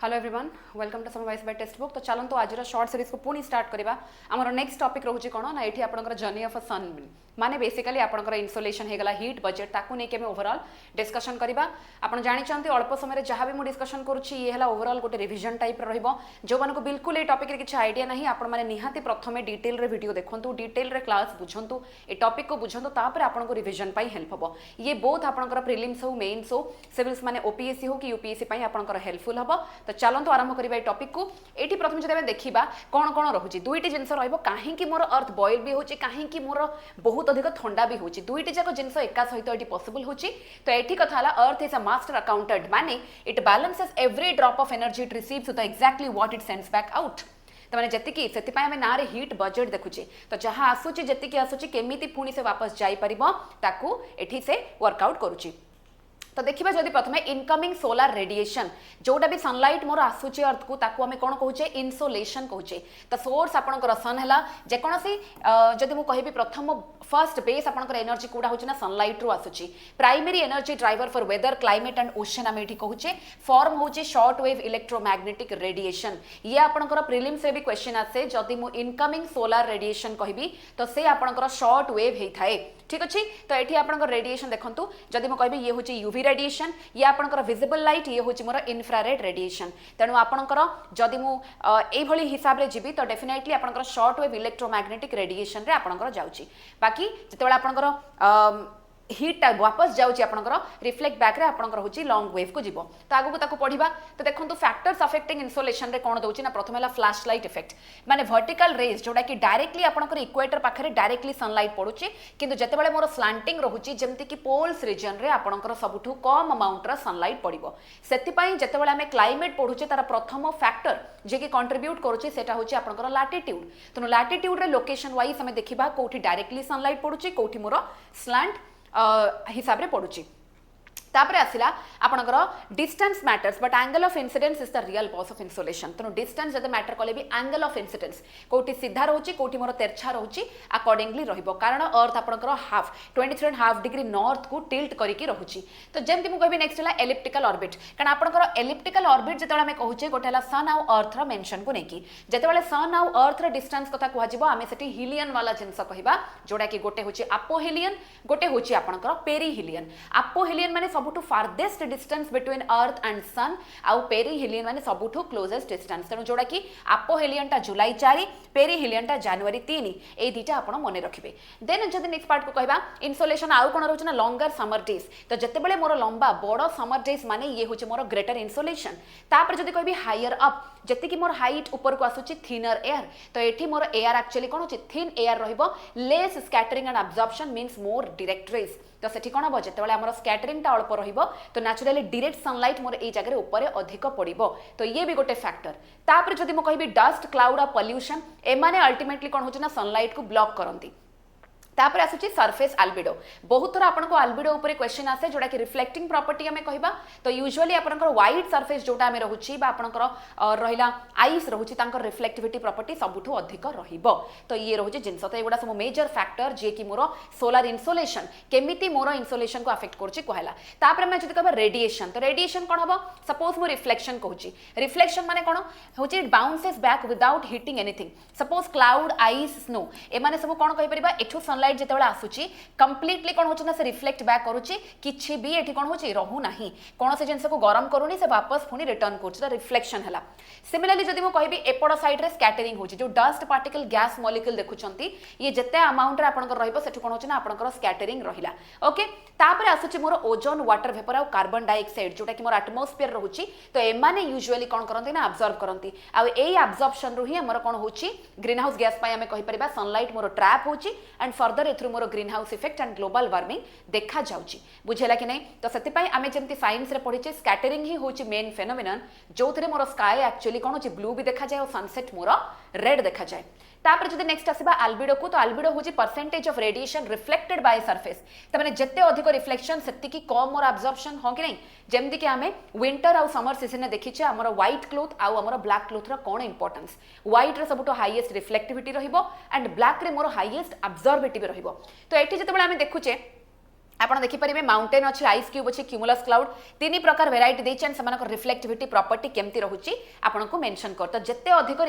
Hello everyone welcome to summer wise by text book. तो चलते आज शॉर्ट सीरीज को पुणी स्टार्ट करवा। आमर नेक्स्ट टॉपिक रोचे कौन ना ये आपंकर जर्नी ऑफ अ सन माने बेसिकली आपंकर इनसोलेशन होगला हीट बजेट ताकू नहीं के ओवरऑल डिस्कशन करवा। आप जानते अल्प समय जहाँ भी मुझे डिस्कशन करुच्ची ये है ओवरऑल गोटे रिविजन टाइप जो मानक बिल्कुल ये टॉपिक किसी आइडिया नहीं आपण निहाती प्रथम डिटेल रे वीडियो देखूँ डिटेल रे क्लास बुझंतु ये टॉपिक को बुझंतु तापर आपको रिविजन हेल्प हम ये बोथ आपंकर प्रिलिम्स हो मेन्स हो सिविल्स माने ओपीएससी हो कि यूपीएससी आपंकर हेल्पफुल हम। तो चलते आरंभ करवा टॉपिक को ये प्रथम जब देखा कौन कौन रोचे दुईट जिन कहीं मोर अर्थ बॉयल भी होची कहीं मोर बहुत अधिक ठंडा भी होची दुईट जाक जिन एका सहित ये पॉसिबल होची। तो ये कथा earth is a master accountant माने it balances every drop of energy it receives with exactly what it sends back out. तो मैंने जी से आम ना रे हीट बजेट देखुचे तो जहाँ आसूची जी आसूची केमी पुणी से वापस जापर ताकू एठी से वर्कआउट करुची। तो देखिए जदि प्रथम इनकमिंग सोलार रेडिएशन जोटा भी सनलाइट मोर आसूची अर्थ को ताकू आम कौन कहे इनसोलेशन कहे। तो सोर्स आपंकर सन है जेकोसी जदि मुझे कहि प्रथम फर्स्ट बेस आपंकर एनर्जी कौटा हो सनलाइट रु आसूची primary energy driver for weather climate and ocean आम ये कहूचे फॉर्म होचे शॉर्ट वेव इलेक्ट्रोमैग्नेटिक रेडिएशन। ये आपंकर प्रिलिम्स से भी क्वेश्चन आसे जदि मु इनकमिंग सोलार रेडिएशन कहबी तो से आपंकर शॉर्ट वेव होता है। ठीक अच्छे तो ये आपंकर रेडिएशन देखो जदि मुझे कहि ये हूँ यूवी रेडिएशन ये आपंकर विजिबल लाइट ये हूँ मोर इन्फ्रारेड रेडिएशन। तेणु आपंकर जदि मुझे हिसाब से जीवी तो डेफिनेटली आपंकर शॉर्ट वेव इलेक्ट्रोमैग्नेटिक रेडिएशन रे आपंकर जाउची। बाकी जितेबाला आपंकर हीट वापस जाऊँगी आपंकर रिफ्लेक्ट बैक रे आपंकर होची लॉन्ग वेव को जीव। तो आगू ताको पढ़िबा तो देखो फैक्टर्स अफेक्टिंग इनसोलेशन रे कौन दउची ना प्रथम है फ्लैश लाइट इफेक्ट माने वर्टिकल रेज जोटा कि डायरेक्टली आपंकर इक्वेटर पाखरे डायरेक्टली सनलाइट पड़ुची किंतु जेतेबेले मोर स्लांटिंग रहुची जेमति कि पोल्स रीजन रे आपंकर सबुठु कम अमाउंट रा सनलाइट पड़िबो। सेतिपई जेतेबेले आमे क्लाइमेट पढुचे तार प्रथम फैक्टर जे कि कंट्रीब्यूट करूची सेटा होची आपंकर लैटिट्यूड। तो लैटिट्यूड रे लोकेशन वाइज हमें देखिबा कोठी डायरेक्टली सनलाइट पड़ुची कोठी मोर स्लांट हिसाब रे पड़ुची। तापर आसिला आपनकर distance matters but angle of incidence is the real cause of insolation. तो डिस्टेंस जदि मैटर कले भी एंगल ऑफ इंसिडेंस कोठी सीधा रहउची कोठी मोर तेरछा रहउची अकॉर्डिंगली रहिबो कारण अर्थ आपनकर हाफ 23.5 डिग्री नॉर्थ को टिल्ट करिकी रहउची। तो जेमति मु कहबी नेक्स्ट हला एलिप्टिकल ऑर्बिट कारण आपनकर एलिप्टिकल ऑर्बिट जेतेबेले हमें कहूचे गोटे हला सन आउ अर्थ रा मेंशन को नेकी जेतेबेले सन आउ अर्थ रा डिस्टेंस कथा कहआ जिवो आमे सेठी हिलियन वाला जिंस कहबा जोडा कि गोटे होची अपोहेलियन गोटे होची आपनकर पेरीहिलियन। अपोहेलियन माने सबुठु farthest distance between earth and sun आउ पेरीहिलियन माने सबुठु क्लोजेस्ट डिस्टेंस। तेणु जोड़ा कि अपोहेलियन टा जुलाई 4 पेरीहिलियन टा जनवरी 3 ए दीटा आपण मने रखिबे। देन जदि नेक्स्ट पार्ट को कहबा इनसोलेशन आउ कोन रहउछ ना लॉन्गर समर डेज। तो जतेबेले मोर लंबा बड़ समर डेज माने ये होचे मोर ग्रेटर इनसोलेशन। तापर जदि कहबी हायर अप जति कि मोर हाइट ऊपर को आसुची थिनर एयर तो एठी मोर एयर एक्चुअली कोन होची थिन एयर रहिबो less scattering and absorption means more direct rays. तो सेठी कोन हो जेतेबेले हमर स्कैटरिंग टा अल्प रहिबो तो नेचुरली डायरेक्ट सनलाइट मोर ए जगह ऊपर अधिक पड़िबो। तो ये भी गोटे फैक्टर। तापर जदि मु कहबी डस्ट क्लाउड और पॉल्यूशन ए माने अल्टीमेटली कोन होची ना सनलाइट को ब्लॉक करंती। तापर आसुची सरफेस आल्बिडो बहुत थोड़ा आपनको आल्बिडो ऊपर क्वेश्चन आसे जोड़ा कि रिफ्लेक्टिंग प्रॉपर्टी हमें कहबा तो यूजुअली आपनकर व्हाइट सरफेस जोटा हमें रहउची बा आपनकर रहिला आइस रहउची तांकर रिफ्लेक्टिविटी प्रॉपर्टी सबुठु अधिक रहिबो। तो ये रहउची जिंस तो एगुडा सब मेजर फैक्टर जे कि मोर सोलर इनसोलेशन केमिति मोर इनसोलेशन को अफेक्ट करची कहला। तापर मैं जदि कहबा रेडिएशन तो रेडिएशन कोन हबो सपोज मु रिफ्लेक्शन कहूची रिफ्लेक्शन माने कोन होची it bounces back without hitting anything. Suppose cloud ice snow ए माने सब कोन कहि परिबा एठु सनलाइट जेतेबेले आसुची कंप्लीटली कोन होची ना से रिफ्लेक्ट बैक करूची किछि भी एठी कोन होची रहू नाही कोन से जिंस को गरम करूनी से वापस पुनी रिटर्न करछ तो रिफ्लेक्शन हला। सिमिलरली जदि मु कहबी एपड साइड रे स्कैटरिंग होची जो डस्ट पार्टिकल गैस मॉलिक्यूल देखुचंती ये जते अमाउंट रे आपनकर रहइबो सेठु कोन होची ना आपनकर स्कैटरिंग रहिला। ओके तापर आसुची मोर ओजोन वाटर वेपर और कार्बन डाइऑक्साइड जोटा कि मोर एटमॉस्फेयर रहउची तो ए माने यूजुअली कोन करंती ना अब्जॉर्ब करंती आ एई अब्जॉर्प्शन रु ही हमर कोन होची ग्रीन हाउस गैस पय हमें कहि परिबा सनलाइट मोर ट्रैप होची एंड फर्दर एथ्रु more greenhouse effect and global warming देखा जाउची। बुझेला कि नहीं। तो सेति पय आमे जेमति साइंस रे पढिचे स्कैटरिंग ही होची मेन फेनोमेनन जोथरे मोर स्काई एक्चुअली कोन होची ब्लू भी देखा जाय और सनसेट मोर रेड देखा जाय। तापर जदि नेक्स्ट आसीबा आल्बिडो को तो आल्बिडो होची percentage of radiation reflected by surface. त माने जत्ते अधिक रिफ्लेक्शन सेति की कम और अब्जॉर्प्शन हो कि नहीं जेमति कि आमे विंटर और समर सीजन ने देखिचे हमर व्हाइट क्लॉथ आउ हमर ब्लैक क्लॉथ रा कोन इंपोर्टेंस व्हाइट रे सबटो हाईएस्ट रिफ्लेक्टिविटी रहिबो एंड ब्लैक रे मोर हाईएस्ट अब्जॉर्बिटिव रहिबो। तो एठी जतेबेले आमे देखुचे ଆପଣ ଦେଖିପାରିବେ ମାଉଣ୍टेନ୍ ଅଛି, ଆଇସ୍ କ୍यूब ଅଛି, क्यूमुलस क्लाउड, तीन प्रकार भेराइटी देछि एंड सेमानक रिफ्लेक्टिविटी प्रॉपर्टी केमती रहुछि आपनको मेंशन कर। तो जत्ते अधिक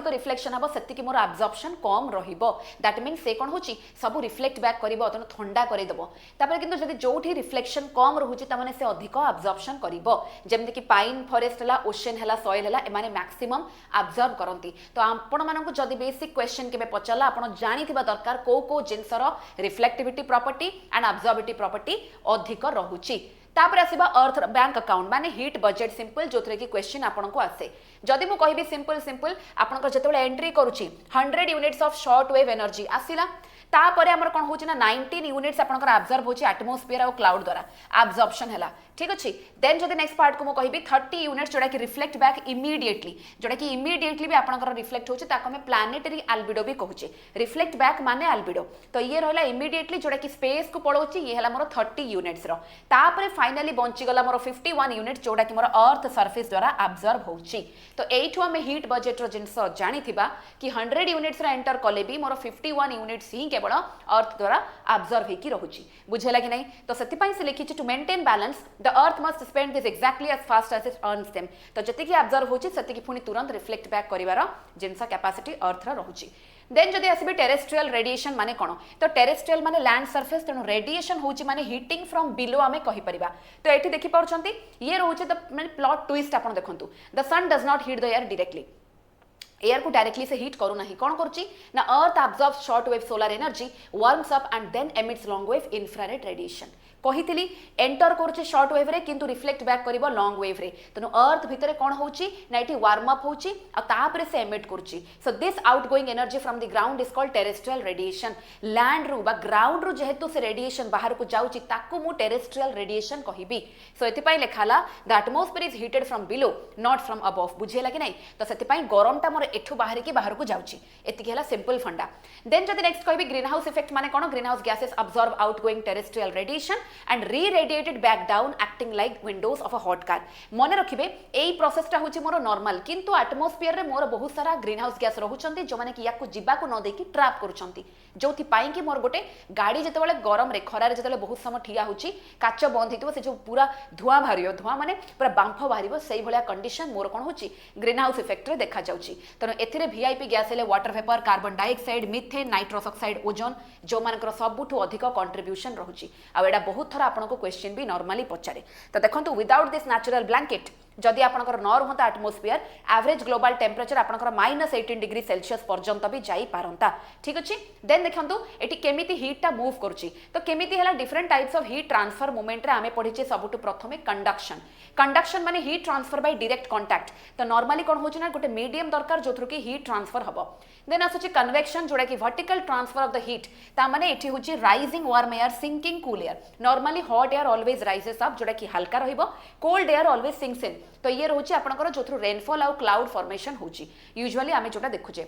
रिफ्लेक्शन हबो सेति कि मोर एब्जॉर्प्शन कम रहिबो, दैट मीन्स से कोन होछि सब रिफ्लेक्ट बैक करिवो अतन ठंडा करि देबो। तापर किंतु जदि जोठी रिफ्लेक्शन कम रहुछि त माने से अधिक एब्जॉर्प्शन करिवो, जेमति कि पाइन फॉरेस्ट हला, ओशन हला, सॉइल हला, ए माने मैक्सिमम एब्जॉर्ब करंती। तो आपण माननको जदि बेसिक क्वेश्चन केबे पचला आपण जानिथिबा दरकार को जिंसर reflectivity property and absorbivity property अधिक रहुछि। तापर आसीबा अर्थ बैंक अकाउंट माने हीट बजेट सिंपल, जोथरे कि क्वेश्चन आपनको आसे। जदि मु कहिबी सिंपल आपनको जतेबेले एंट्री करूछि 100 units of short wave energy आसिला, तापरे हमर कोन होछि ना 19 यूनिट्स आपनकर एब्जॉर्ब होछि एटमॉस्फेयर और क्लाउड द्वारा एब्जॉर्प्शन हला, ठीक अछि। देन जदि नेक्स्ट पार्ट को मु कहिबी 30 यूनिट्स जोडा कि रिफ्लेक्ट बैक इमीडिएटली, जोडा कि इमीडिएटली भी आपनकर रिफ्लेक्ट होछि ताको हम प्लैनेटरी अल्बिडो भी कहूछि। रिफ्लेक्ट बैक माने अल्बिडो, तो ये रहला इमीडिएटली जोडा कि स्पेस को पळोछि, ये हला मोर 30 यूनिट्स रो। तापरे फाइनली बंची गला मोर 51 यूनिट जोडा कि मोर अर्थ सरफेस द्वारा एब्जॉर्ब होछि। तो एठु हम हीट बजेट रो जिंस जानिथिबा कि 100 यूनिट्स रो एंटर कले भी मोर 51 यूनिट्स ही केवल अर्थ द्वारा एब्जॉर्ब हेकी रहुछि, बुझेला कि नहीं। तो सेति पई से लिखिछि to maintain balance the earth must spend this exactly as fast as it earns them. तो जति कि एब्जॉर्ब होछि सेति कि पुनी तुरंत रिफ्लेक्ट बैक करिवार जिंस कैपेसिटी अर्थ रो रहुछि। देन जदि आसीबे टेरेस्ट्रियल रेडिएशन माने कोन, तो टेरेस्ट्रियल माने लैंड सरफेस, तेनु रेडिएशन होछि माने हीटिंग फ्रॉम बिलो आमे कहि परिबा। तो एठी देखि पाउछंती ये रहुछि द माने प्लॉट ट्विस्ट आपण देखंतु, the sun does not heat the air directly, air को डायरेक्टली से हीट करू नाही, कोन करछि ना earth absorbs short wave solar energy, warms up and then emits long wave infrared radiation. कहिथिली एंटर करछि शॉर्ट वेव रे किंतु रिफ्लेक्ट बैक करिवो लॉन्ग वेव रे, तनो अर्थ भितरे कोन होछि ना एठी वार्म अप होछि आ तापरे से एमिट करछि। So this outgoing energy from the ground is called terrestrial radiation. Land रु बा ग्राउंड रु जेहेतु से रेडिएशन बाहर को जाउछि ताकू मु टेरेस्ट्रियल रेडिएशन कहिबी। सो एति पई लेखाला the atmosphere is heated from below not from above, बुझेला कि नहीं। तो सेति पई गरमटा मोर एठु बाहर को जाउछि, एतिकी हला सिंपल फंडा। देन जदि नेक्स्ट कहबी ग्रीन हाउस इफेक्ट माने कोन, greenhouse gases absorb outgoing terrestrial radiation and re-radiated back down acting like windows of a hot car। मने रखिबे एई प्रोसेसटा होछि मोर नॉर्मल, किंतु एटमॉस्फेयर रे मोर बहुत सारा ग्रीन हाउस गैस रहुचंती जो माने कि याकु जिबा को न देकी ट्रैप करूचंती, जोथि पाई कि मोर गोटे गाड़ी जेतेबेले गरम रे खरा रे जेतेबेले बहुत समय ठिया होछि काच बंद हितबो से जो पूरा धुआं भारियो, धुआं माने पूरा बांफ भारिबो, सेई भलिया कंडीशन मोर कोन होछि ग्रीन हाउस इफेक्ट रे देखा जाउछि। तनो एथिरे वीआईपी गैस हेले water vapour, carbon dioxide, methane, nitrous oxide, ozone जो मानकर सबुठु अधिक कंट्रीब्यूशन रहुछि। आ एडा बहुत थरा आपनको क्वेश्चन भी नॉर्मली पचारे। तो देखंतु विदाउट दिस नेचुरल ब्लैंकेट जदि आपनकर न रहंता एटमॉस्फेयर, एवरेज ग्लोबल टेम्परेचर आपनकर -18 डिग्री सेल्सियस पर्यंत भी जाई पारंता, ठीक अछि। देन देखंतु एटी केमिति हीट टा मूव करूची, तो केमिति हला different types of heat transfer movement रे आमे पढिचे सबुटु प्रथमे कंडक्शन। कंडक्शन माने heat transfer by direct contact. तो नॉर्मली कोन होची ना गोटे मीडियम दरकार जोथरु कि हीट ट्रांसफर हबो। देन आसुची कन्वेक्शन जोडा कि vertical transfer of the heat, ता माने एठी होची rising warm air, sinking cool air. Normally hot air always rises up जोडा कि हल्का रहिबो, कोल्ड एयर ऑलवेज सिंक्स इन। तो ये रोची आपनकर जोथरु रेनफॉल आउ क्लाउड फॉर्मेशन होची, यूजुअली आमे जोटा देखुचे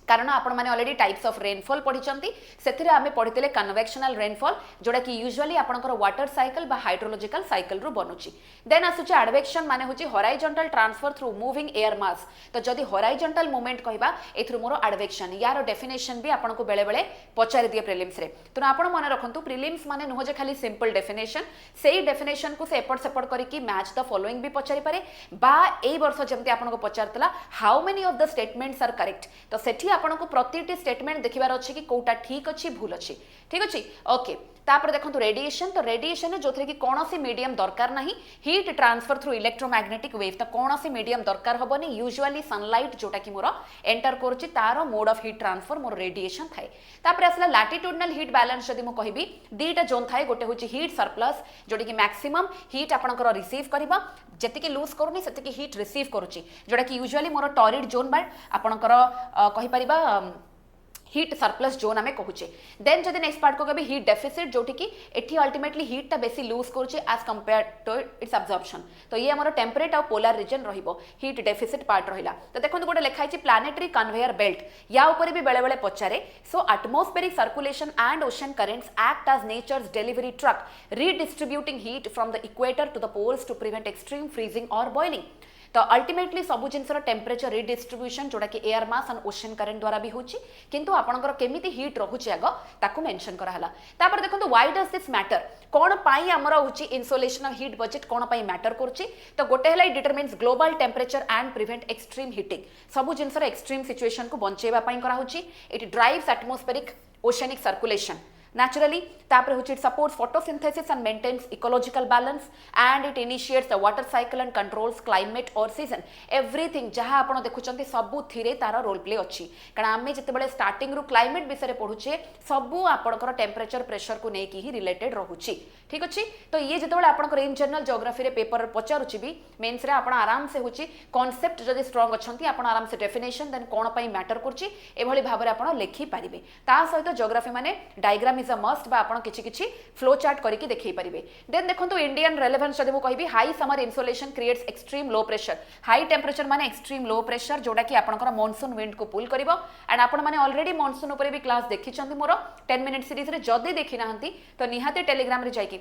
कारण आपण माने ऑलरेडी टाइप्स ऑफ रेनफॉल पढिचंती, सेथिरे आमे पढितले कन्वेक्शनल रेनफॉल जोडा कि यूजुअली आपनकर वाटर साइकिल बा हाइड्रोलॉजिकल साइकिल रु बनुची। देन आसुची एडवेक्शन माने होची horizontal transfer through moving air mass. तो जदि हॉराइजॉन्टल मूवमेंट कहबा एथरु मोर एडवेक्शन, यार डेफिनेशन भी आपनको बेले बेले पचारि दिए प्रीलिम्स रे। तो आपण माने रखंतु प्रीलिम्स माने नुह जे खाली सिंपल डेफिनेशन, सेही डेफिनेशन को से एपट सेपट करिकि मैच द फॉलोइंग भी पचारि पारे, बा एई वर्ष जेमति आपनको पचारतला how many of the statements are correct. तो सेठी आपनको प्रतिटी स्टेटमेंट देखिबार अछि कि कोटा ठीक अछि भूल अछि, ठीक अछि। ओके तापर देखंतु रेडिएशन। तो रेडिएशन जोथरे कि कोनोसी मीडियम दरकार नाही, heat transfer through electromagnetic wave. तो कोनोसी मीडियम दरकार होबनी, यूजुअली सनलाइट जोटा कि मोर एंटर करछि तारो mode of heat transfer more radiation थाए। तापर असला लैटिट्यूडनल हीट बैलेंस जदि मु कहिबी दीटा जोन थाए, गोटे होछि हीट सरप्लस जोटा कि मैक्सिमम हीट आपनकर रिसीव करबा, जति कि लूज करूनी सेति कि हीट रिसीव करूछि, जोटा कि यूजुअली मोर टॉरिड जोन बा आपनकर कहि परिबा हीट सरप्लस जोन आमे कहूचे। देन जदि नेक्स्ट पार्ट को कभी हीट डेफिसिट जोटी कि एठी अल्टीमेटली हीट ता बेसी लूज करूचे as compare to its absorption. तो ये हमर टेम्परेट और पोलर रीजन रहिबो, हीट डेफिसिट पार्ट रहिला। तो देखंतु गोटे लिखाई छि प्लैनेटरी कन्वेयर बेल्ट, या ऊपर भी बेले बेले पचारे। So atmospheric circulation and ocean currents act as nature's delivery truck redistributing heat from the equator to the poles to prevent extreme freezing और बॉइलिंग। तो अल्टीमेटली सबु जिनसर टेम्परेचर रिडिस्ट्रीब्यूशन जोटा कि air mass and ocean current द्वारा भी होची, किंतु आपणकर केमिति हीट रहुची आग ताकू मेंशन करा हला तापर देखंतु व्हाई डज दिस मैटर कोन पाई हमर होची इंसुलेशन हीट बजेट कोन पाई मैटर करची तो गोटे हला determines global temperature and prevent extreme heating सबु जिंसर एक्सट्रीम सिचुएशन को बंचेबा पाई करा होची it drives atmospheric oceanic circulation naturally तापर होची it supports photosynthesis and maintains ecological balance and it initiates the water cycle and controls climate or season everything जहाँ आपण देखुचंती सबु थिरे तार रोल प्ले अछि कारण आमे जतेबेले स्टार्टिंग रु क्लाइमेट विषय रे पढुचे सबु आपणकर टेम्परेचर प्रेशर को नेकी ही रिलेटेड रहुची ठीक अछि तो ये जतेबेले आपणकर इन जनरल ज्योग्राफी रे पेपर पचारुची भी मेंस रे आपण आराम से होची कांसेप्ट जदी स्ट्रांग अछंती आपण आराम से डेफिनेशन देन कोन पई मैटर करची एभली भाबरे आपण लेखि पारिबे ता सहित ज्योग्राफी माने डायग्राम इज अ मस्ट बा आपण किछि किछि फ्लो चार्ट करके देखै परिबे देन देखंतु इंडियन रेलेवेंस जदी मु कहबी high summer insolation creates extreme low pressure high temperature माने एक्सट्रीम लो प्रेशर जोडा कि आपनकर मॉनसून विंड को पुल करिवो एंड आपण माने ऑलरेडी मॉनसून ऊपर भी क्लास देखि चंदी मोर 10 मिनिट सीरीज रे जदी देखि नाहंती तो निहाते टेलीग्राम रे जाई कि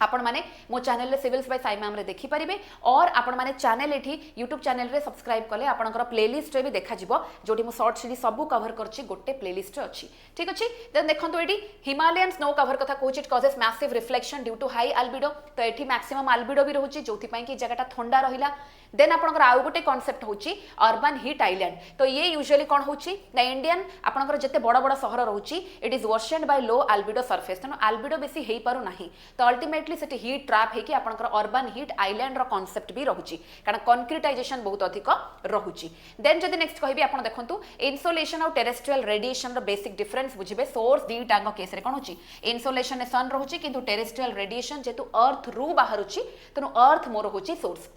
आपण माने मो चैनल रे सिविल्स बाय साई मैम रे देखि परिबे और आपण माने चैनल एठी YouTube चैनल रे सब्सक्राइब कले आपनकर प्लेलिस्ट रे भी देखा जिवो जोटी मो शॉर्ट सीरीज सबु कवर करछि गोटे प्लेलिस्ट रे अछि ठीक अछि देन देखंतु एठी हिमालयन स्नो कवर कथा कोच it causes massive reflection due to high albedo तो एठी मैक्सिमम अल्बिडो भी रहउछि जोथि पई कि जगहटा ठंडा रहिला देन आपनकर आउ गोटे कांसेप्ट होछि अर्बन हीट आइलैंड तो ये यूजुअली कोन होछि ना इंडियन आपनकर जते बड़ बड़ शहर रहउछि it is worsened by low albedo surface तनो अल्बिडो बेसी हेई पारु नाही तो अल्टीमेटली सेठी हीट ट्रैप हे कि आपनकर अर्बन हीट आइलैंड रो कांसेप्ट भी रहउछि कारण कंक्रीटाइजेशन बहुत अधिक रहउछि देन जदी नेक्स्ट कहबी आपन देखंतु इंसुलेशन और टेरेस्ट्रियल रेडिएशन रो बेसिक डिफरेंस बुझिबे सोर्स दी टांग केस रे कोन होछि इंसुलेशन ने सन रहउछि किंतु टेरेस्ट्रियल रेडिएशन जेतु अर्थ रु बाहरुछि तनो अर्थ मोर होछि सोर्स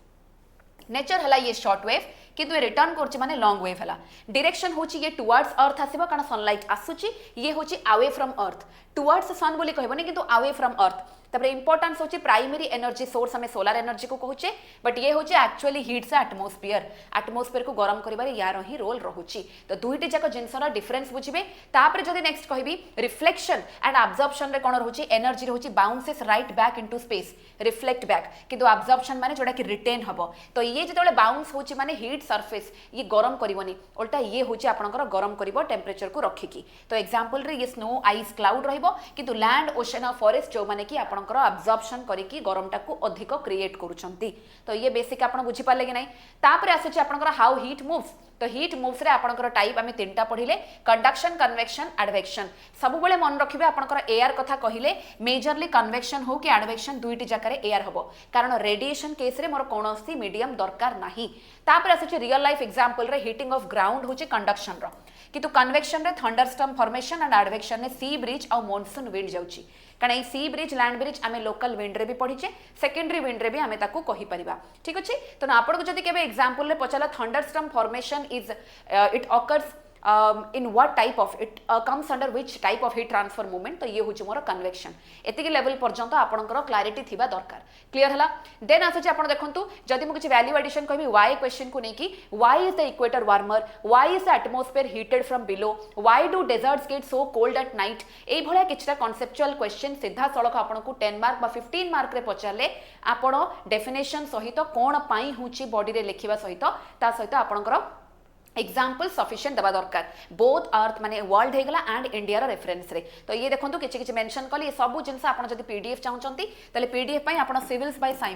नेचर हला ये शॉर्ट वेव किंतु ये रिटर्न करछि माने लॉन्ग वेव हला डायरेक्शन होछि ये टुवर्ड्स अर्थ आसीबो कारण सनलाइट आसुछि ये होछि away from earth towards sun बोली कहबोनी किंतु अवे फ्रॉम अर्थ तबरे इंपोर्टेंस होछि प्राइमरी एनर्जी सोर्स हमें सोलर एनर्जी को कहूचे बट ये होछि एक्चुअली हीट से एटमॉस्फेयर को गरम करिबारे यार ही रोल रहउछि तो दुईटी जाक जिंसरा डिफरेंस बुझिबे तापर जदी नेक्स्ट कहबी रिफ्लेक्शन एंड अब्जॉर्प्शन रे कोन रहउछि एनर्जी रहउछि bounces right back into space reflect back किंतु अब्जॉर्प्शन माने जोडा कि रिटेन हबो तो ये जेतोले बाउंस होछि माने हीट सरफेस ये गरम करिवनी उल्टा ये होछि आपनकर गरम करिवो टेम्परेचर को रखिकी तो एग्जांपल रे ये स्नो आइस क्लाउड रहइबो किंतु लैंड ओशन और फॉरेस्ट जो माने कि आपनकर अब्जॉर्प्शन करिकी गरमटा को अधिक क्रिएट करूछंती तो ये बेसिक आपण बुझी पाले कि नहीं तापर आसुछि आपनकर हाउ हीट मूव्स तो हीट मूव्स रे आपनकर टाइप आमे तीनटा पढिले कंडक्शन कन्वेक्शन एडवेक्शन सब बेले मन रखिबे आपनकर एयर कथा कहिले मेजरली कन्वेक्शन हो कि एडवेक्शन दुईटी जाकारे एयर हबो कारण रेडिएशन केस रे मोर कोनोसी मीडियम दरकार नाही तापर आसुछि रियल लाइफ एग्जांपल रे हीटिंग ऑफ ग्राउंड होछि कंडक्शन रो किंतु कन्वेक्शन रे थंडरस्टॉर्म फॉर्मेशन एंड एडवेक्शन ने सी ब्रिज और मॉनसून विंड जाउछि कारण सी ब्रिज लैंड ब्रिज आमे लोकल विंड रे भी पढिचे सेकेंडरी विंड रे भी आमे ताकू कहि परिबा ठीक अछि तो आपण को जदी केबे एग्जांपल रे पचाला thunderstorm formation is it occurs in what type of it comes under which type of heat transfer movement तो ये होची मोर कन्वेक्शन एतिकी लेवल पर्यंत आपनकर क्लैरिटी थिबा दरकार क्लियर हला देन आसुची आपण देखंतु जदी मु किछि वैल्यू एडिशन कहबी व्हाई क्वेश्चन को नेकी why is the equator warmer why is the atmosphere heated from below why do deserts get so cold at night एई भलिया किछटा कांसेप्चुअल क्वेश्चन सीधा सळक आपण को 10 मार्क बा 15 मार्क रे पचारले आपण डेफिनेशन सहित कोन पाई होची बॉडी रे लिखिबा सहित ता सहित आपनकर एग्जांपल सफिशिएंट दबा दरकार बोथ अर्थ माने वर्ल्ड हेगला एंड इंडिया रो रेफरेंस रे तो ये देखंतु किछि किछि मेंशन कली सब जिंस आपण जदी पीडीएफ चाहउचंती तले पीडीएफ पई आपण सिविल्स बाय साई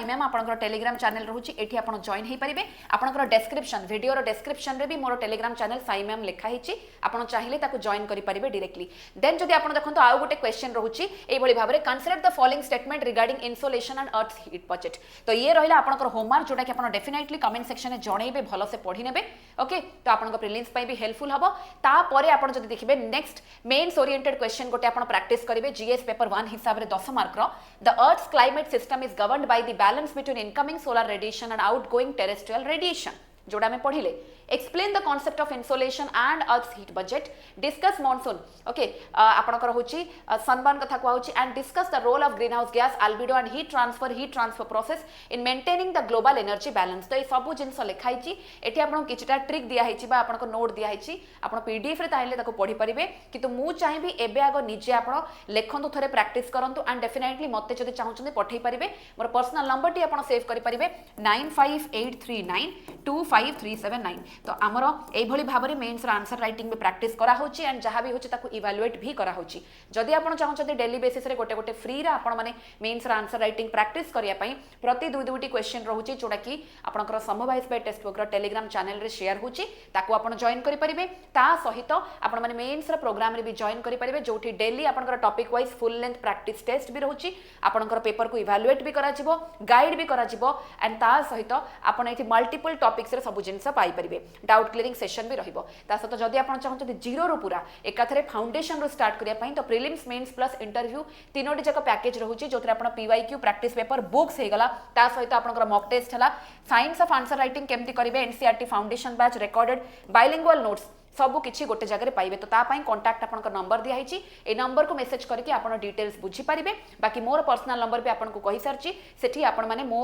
मैम आपनकर टेलीग्राम चैनल रहउची एठी आपण जॉइन हेई परिबे आपनकर डिस्क्रिप्शन वीडियो रो डिस्क्रिप्शन रे भी मोर टेलीग्राम चैनल साई मैम लिखा हिची आपण चाहिले ताको जॉइन करि परिबे डायरेक्टली देन जदी आपण देखंतु आउ गोटे क्वेश्चन रहउची एई भली भाबरे consider the following statement regarding insulation and earth heat budget तो ये रहिला आपनकर होमवर्क जोटा कि आपण डेफिनेटली कमेंट सेक्शन में जणैबे भलो से पढी नेबे ओके तो आपन प्रिलिम्स पई भी हेल्पफुल हबो ता परे आपन जदी देखिबे नेक्स्ट मेंस ओरिएंटेड क्वेश्चन गोटे आपन प्रैक्टिस करिवे जीएस पेपर 1 हिसाब रे 10 मार्क रो the earth's climate system is governed by the balance between incoming solar radiation and outgoing terrestrial radiation जोड़ा में पढ़िले explain the concept of insolation and earth heat budget discuss monsoon okay आपनकर होची सनबर्न कथा को होची and discuss the role of greenhouse gas albedo and heat transfer process in maintaining the global energy balance तो ये सब जिंस लिखाई ची एठी आपन किछटा ट्रिक दिया हेची बा आपन को नोट दिया हेची आपन पीडीएफ रे ताइले ताको पढी परिबे किंतु मु चाहेबी एबे आगो निजे आपन लेखंतु थरे प्रैक्टिस करंतु एंड डेफिनेटली मते जदी चाहउछन पठै परिबे मोर पर्सनल नंबर टी आपन सेव करि परिबे 9583925379 तो आमर यही भाव में मेन्स आंसर राइटिंग भी प्रैक्टिस करा होची एंड जहाँ भी होची ताकू इवैल्यूएट भी करा होची जदि आपण चाहते डेली बेसिस रे गोटे गोटे फ्री रे आपण माने मेन्स आंसर राइटिंग प्रैक्टिस करिया पई प्रति दुईटी क्वेश्चन रोचे जोटा कि आपनकर समवाइज बाय टेक्स्ट बुक रो टेलीग्राम चैनल रे शेयर होची ताकू आपण जॉइन करि परिबे ता सहित आपण माने मेन्स रो प्रोग्राम रे भी जॉइन करि परिबे जोठी डेली आपनकर topic wise full length practice test भी रहउची आपनकर पेपर को इवैल्यूएट भी करा जिवो गाइड भी करा जिवो एंड ता सहित आपण एथि मल्टीपल टॉपिक्स रे सब जिंस पाई परिबे डाउट क्लियरिंग सेशन भी रहिबो ता सहित जदि आपण चाहते जीरो रो पूरा एकाथरे फाउंडेशन रो स्टार्ट करिया पई तो प्रीलिम्स मेन्स प्लस इंटरव्यू तीनोटी जक पैकेज रहउची जोथरे आपण पीवाईक्यू प्रैक्टिस पेपर बुक्स हे गला ता सहित आपनकर मॉक टेस्ट हला साइंस ऑफ आंसर राइटिंग केमती करिवे NCERT foundation batch recorded bilingual notes सब किछि गोटे जगह पाइबे तो तापाई कांटेक्ट आपन नंबर दिया हिची ए नंबर को मेसेज करके आपन डिटेल्स बुझी पारिबे बाकी मोर पर्सनल नंबर पे आपन को कहि सरची सेठी आपन माने मो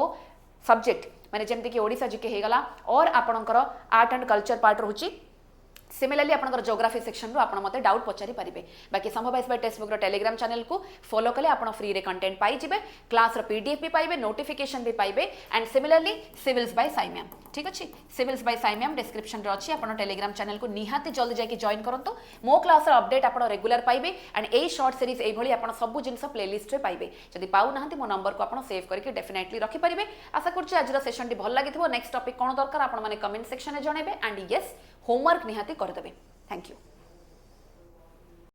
सब्जेक्ट माने जेमति कि ओडिसा जीके हे गला और आपनकर आर्ट एंड कल्चर पार्ट रहउची सिमिलरली आपनकर ज्योग्राफी सेक्शन रो आपण मते डाउट पचारि पारिबे बाकी समवाइज बाय टेक्स्ट बुक रो टेलीग्राम चैनल को फॉलो कले आपण फ्री रे कंटेंट पाई जिबे क्लास रो पीडीएफ भी पाइबे नोटिफिकेशन भी पाइबे and similarly civils by Sai ma'am ठीक अछि civils by Sai ma'am description रो अछि आपण टेलीग्राम चैनल को निहाती जल्दी जाके जॉइन करंतो मो क्लास रो अपडेट आपण रेगुलर पाइबे एंड ए शॉर्ट सीरीज ए भली आपण सब जिंस प्लेलिस्ट रे पाइबे जदि पाउ नाहंती मो नंबर को आपण सेव करके डेफिनेटली रखि परिबे आशा करछि आज रो सेशन टी भल लागिथिबो नेक्स्ट टॉपिक कोन दरकार आपण माने कमेंट सेक्शन रे जणेबे एंड यस होमवर्क निहाती कर देबे थैंक यू।